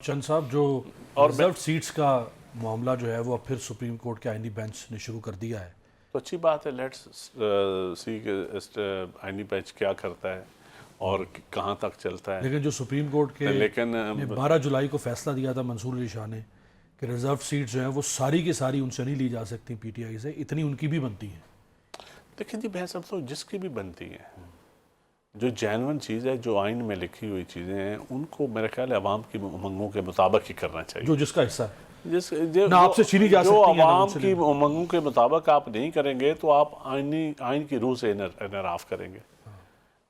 چند صاحب جو اور ریزرو سیٹس کا معاملہ جو ہے وہ اب پھر سپریم کورٹ کے آئینی بینچ نے شروع کر دیا ہے. تو اچھی بات ہے. لیٹس سی کہ آئینی بینچ کیا کرتا ہے اور کہاں تک چلتا ہے. لیکن جو سپریم کورٹ کے لیکن نے 12 جولائی کو فیصلہ دیا تھا منصور علی شاہ نے کہ ریزرو سیٹس جو ہیں وہ ساری کی ساری ان سے نہیں لی جا سکتی پی ٹی آئی سے, اتنی ان کی بھی بنتی ہیں. دیکھیں جی, میں سمجھتا ہوں جس کی بھی بنتی ہیں, جو جینون چیز ہے, جو آئین میں لکھی ہوئی چیزیں ہیں, ان کو میرے خیال ہے عوام کی امنگوں کے مطابق ہی کرنا چاہیے. جو جس کا حصہ ہے نہ آپ سے چھینی جا جو سکتی ہے نہ عوام ان سے کی امنگوں کے مطابق آپ نہیں کریں گے تو آپ آئین کی روح سے انحراف کریں گے.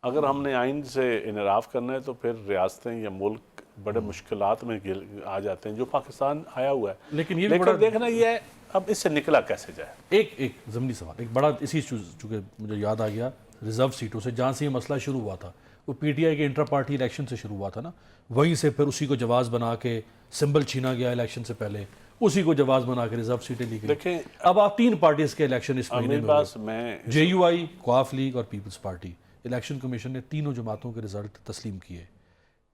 اگر ہم نے آئین سے انحراف کرنا ہے تو پھر ریاستیں یا ملک بڑے مشکلات میں آ جاتے ہیں, جو پاکستان آیا ہوا ہے. لیکن یہ بھی بڑا دیکھنا یہ ہے اب اس سے نکلا کیسے جائے. ایک ضمنی سوال, ایک بڑا اسی چونکہ مجھے یاد آ گیا ریزرو سیٹوں سے, جہاں سے یہ مسئلہ شروع ہوا تھا وہ پی ٹی آئی کے انٹر پارٹی الیکشن سے شروع ہوا تھا نا, وہیں سے پھر اسی کو جواز بنا کے سمبل چھینا گیا الیکشن سے پہلے, اسی کو جواز بنا کے ریزرو سیٹیں لی گئی. دیکھیں اب آپ 3 پارٹیز کے الیکشن اس مہینے میں میں جے یو آئی, قواف لیگ اور پیپلز پارٹی. الیکشن کمیشن نے تینوں جماعتوں کے رزلٹ تسلیم کیے.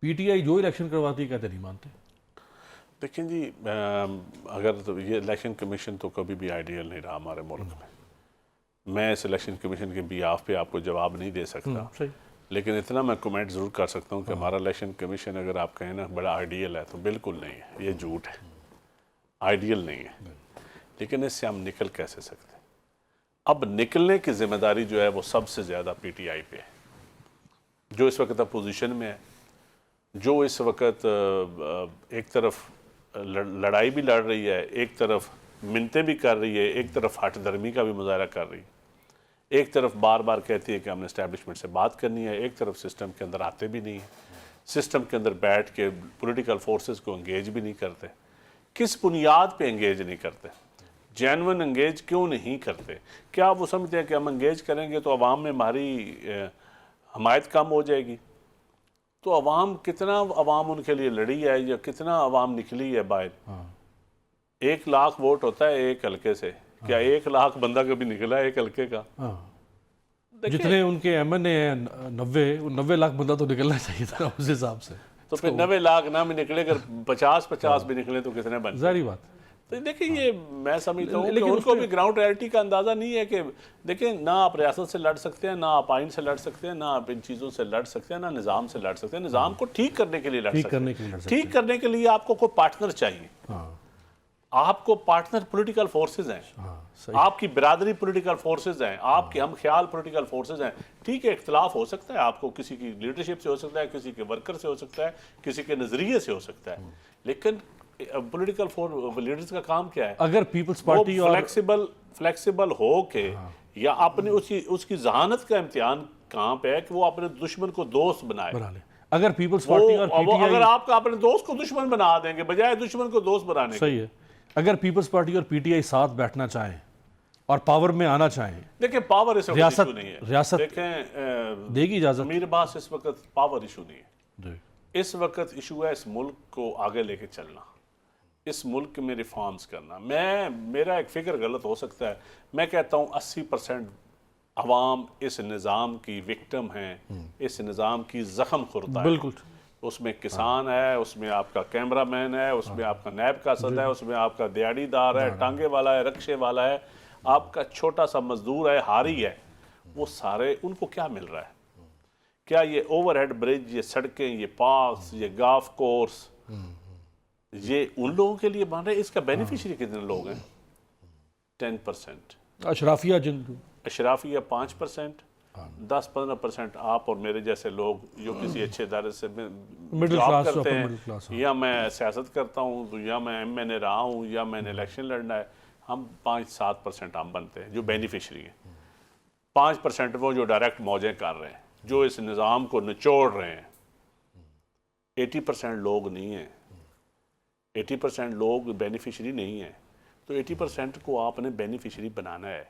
پی ٹی آئی جو الیکشن کرواتی ہے کہتے نہیں مانتے. دیکھیں جی, اگر یہ الیکشن کمیشن تو کبھی بھی آئیڈیل نہیں رہا ہمارے ملک میں. میں اس الیکشن کمیشن کے بیہاف پہ آپ کو جواب نہیں دے سکتا, لیکن اتنا میں کمنٹ ضرور کر سکتا ہوں کہ ہمارا الیکشن کمیشن اگر آپ کہیں نا بڑا آئیڈیل ہے تو بالکل نہیں ہے, یہ جھوٹ ہے. آئیڈیل نہیں ہے, لیکن اس سے ہم نکل کیسے سکتے ہیں. اب نکلنے کی ذمہ داری جو ہے وہ سب سے زیادہ پی ٹی آئی پہ ہے, جو اس وقت اپوزیشن میں ہے, جو اس وقت ایک طرف لڑائی بھی لڑ رہی ہے, ایک طرف منتیں بھی کر رہی ہے, ایک طرف ہٹ درمی کا بھی مظاہرہ کر رہی ہے, ایک طرف بار بار کہتی ہے کہ ہم نے اسٹیبلشمنٹ سے بات کرنی ہے, ایک طرف سسٹم کے اندر آتے بھی نہیں ہیں, سسٹم کے اندر بیٹھ کے پولیٹیکل فورسز کو انگیج بھی نہیں کرتے. کس بنیاد پہ انگیج نہیں کرتے, جینون انگیج کیوں نہیں کرتے؟ کیا وہ سمجھتے ہیں کہ ہم انگیج کریں گے تو عوام میں ہماری حمایت کم ہو جائے گی؟ تو کتنا عوام ان کے لیے لڑی ہے یا کتنا عوام نکلی ہے باہر؟ 1 لاکھ ووٹ ہوتا ہے ایک حلقے سے, کیا 1 لاکھ بندہ کبھی نکلا ہے ایک حلقے کا؟ جتنے ان کے ایم این اے ہیں 90 لاکھ بندہ تو نکلنا چاہیے تھا اس حساب سے. تو پھر 90 لاکھ نہ بھی نکلے, اگر 50 بھی نکلے تو کتنے بن ظاہری بات. تو دیکھیں یہ میں سمجھتا ہوں کہ ان کو بھی گراؤنڈ ریالٹی کا اندازہ نہیں ہے کہ دیکھیں نہ آپ ریاست سے لڑ سکتے ہیں, نہ آپ آئین سے لڑ سکتے ہیں, نہ آپ ان چیزوں سے لڑ سکتے ہیں, نہ نظام سے لڑ سکتے ہیں. نظام کو ٹھیک کرنے کے لیے لڑ سکتے ہیں, ٹھیک کرنے کے لیے آپ کو کوئی پارٹنر چاہیے. آپ کو پارٹنر پولیٹیکل فورسز ہیں, آپ کی برادری پولیٹیکل فورسز ہیں, آپ کے ہم خیال پولیٹیکل فورسز ہیں. ٹھیک ہے اختلاف ہو سکتا ہے, آپ کو کسی کی لیڈرشپ سے ہو سکتا ہے, کسی کے ورکر سے ہو سکتا ہے, کسی کے نظریے سے ہو سکتا ہے, لیکن پولیٹیکل لیڈرز کا کام کیا ہے؟ اگر پیپلز پارٹی اور فلیکسیبل ہو کے یا اپنی اس کی ذہانت کا امتحان کہاں پہ ہے کہ وہ اپنے دشمن کو دوست بنائے. اگر پیپلز پارٹی اور پی ٹی آئی اگر آپ اپنے دوست کو دشمن بنا دیں گے بجائے دشمن کو دوست بنانے کے. صحیح ہے. اگر پیپلز پارٹی اور پی ٹی آئی ساتھ بیٹھنا چاہیں اور پاور میں آنا چاہیں, دیکھیں پاور اس وقت ایشو نہیں ہے. ریاست دیکھیں دے گی اجازت. امیر عباس اس وقت پاور ایشو نہیں ہے. جی. اس وقت ایشو ہے اس ملک کو آگے لے کے چلنا, اس ملک میں ریفارمز کرنا. میرا ایک فکر غلط ہو سکتا ہے, میں کہتا ہوں 80% عوام اس نظام کی وکٹم ہیں, اس نظام کی زخم خورد ہے. بالکل. اس میں کسان ہے, اس میں آپ کا کیمرہ مین ہے, اس میں آپ کا نیب کا صد ہے, اس میں آپ کا دیہڑی دار ہے, ٹانگے والا ہے, رکشے والا ہے, آپ کا چھوٹا سا مزدور ہے, ہاری ہے. وہ سارے ان کو کیا مل رہا ہے؟ کیا یہ اوور ہیڈ برج, یہ سڑکیں, یہ پارکس, یہ گالف کورس, یہ ان لوگوں کے لیے بن رہے ہیں؟ اس کا بینیفیشری کتنے لوگ ہیں؟ 10%. اشرافیہ اشرافیہ 5%, 10-15% آپ اور میرے جیسے لوگ جو کسی اچھے ادارے سے جاب کرتے ہیں, یا میں سیاست کرتا ہوں, یا میں ایم این اے رہا ہوں, یا میں نے الیکشن لڑنا ہے. ہم 5-7% ہم بنتے ہیں جو بینیفیشری ہیں. 5% وہ جو ڈائریکٹ موجیں کر رہے ہیں, جو اس نظام کو نچوڑ رہے ہیں. 80% لوگ نہیں ہیں, 80% لوگ بینیفیشری نہیں ہیں. تو 80% کو آپ نے بینیفیشری بنانا ہے.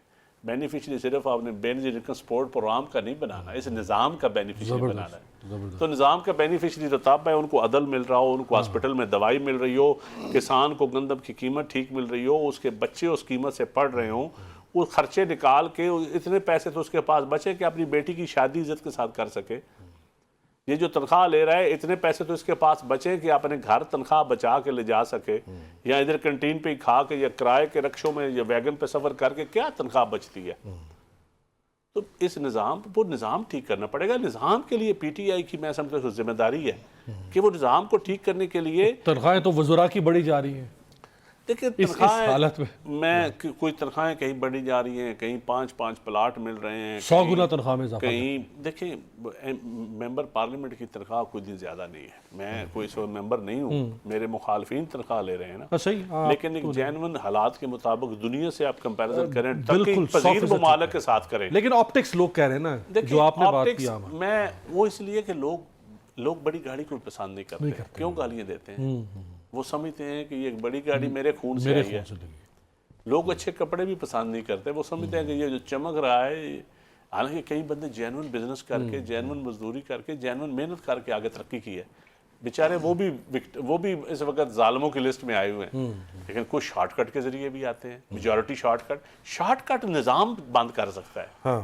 بینیفیشری صرف آپ نے بینیفیشری سپورٹ پروگرام کا نہیں بنانا, اس نظام کا بینیفیشری بنانا ہے. تو نظام کا بینیفیشری تو تب ہے ان کو عدل مل رہا ہو, ان کو ہاسپٹل میں دوائی مل رہی ہو, کسان کو گندم کی قیمت ٹھیک مل رہی ہو, اس کے بچے اس قیمت سے پڑھ رہے ہوں, وہ خرچے نکال کے اتنے پیسے تو اس کے پاس بچے کہ اپنی بیٹی کی شادی عزت کے ساتھ کر سکے. یہ جو تنخواہ لے رہا ہے اتنے پیسے تو اس کے پاس بچیں کہ اپنے گھر تنخواہ بچا کے لے جا سکے, یا ادھر کنٹین پہ ہی کھا کے یا کرائے کے رکشوں میں یا ویگن پہ سفر کر کے کیا تنخواہ بچتی ہے. تو اس نظام وہ نظام ٹھیک کرنا پڑے گا. نظام کے لیے پی ٹی آئی کی میں سمجھتا ہوں ذمہ داری ہے کہ وہ نظام کو ٹھیک کرنے کے لیے. تنخواہیں تو وزراء کی بڑھی جا رہی ہیں دیکھیں اس حالت میں کوئی تنخواہیں کہیں بڑھی جا رہی ہیں, کہیں 5 پلاٹ مل رہے ہیں, 100 گنا تنخواہ میں اضافہ. کہیں دیکھیں ممبر پارلیمنٹ کی تنخواہ کوئی دن زیادہ نہیں ہے. میں کوئی سو ممبر نہیں ہوں, میرے مخالفین تنخواہ لے رہے ہیں نا, صحیح, لیکن ایک جینون حالات کے مطابق دنیا سے آپ کمپیریزن کریں, ترقی پذیر ممالک کے ساتھ کریں. لیکن آپٹکس لوگ کہہ رہے ہیں نا, جو آپ نے بات کیا, میں وہ اس لیے کہ لوگ بڑی گاڑی کو پسند نہیں کرتے. کیوں گالیاں دیتے ہیں؟ وہ سمجھتے ہیں کہ یہ ایک بڑی گاڑی میرے خون سے آئی ہے. لوگ اچھے کپڑے بھی پسند نہیں کرتے, وہ سمجھتے ہیں کہ یہ جو چمک رہا ہے. حالانکہ کئی بندے جینون بزنس کر کے, جینون مزدوری کر کے, جینون محنت کر کے آگے ترقی کی ہے. بیچارے وہ بھی اس وقت ظالموں کی لسٹ میں آئے ہوئے ہیں, لیکن کچھ شارٹ کٹ کے ذریعے بھی آتے ہیں. میجورٹی شارٹ کٹ نظام بند کر سکتا ہے.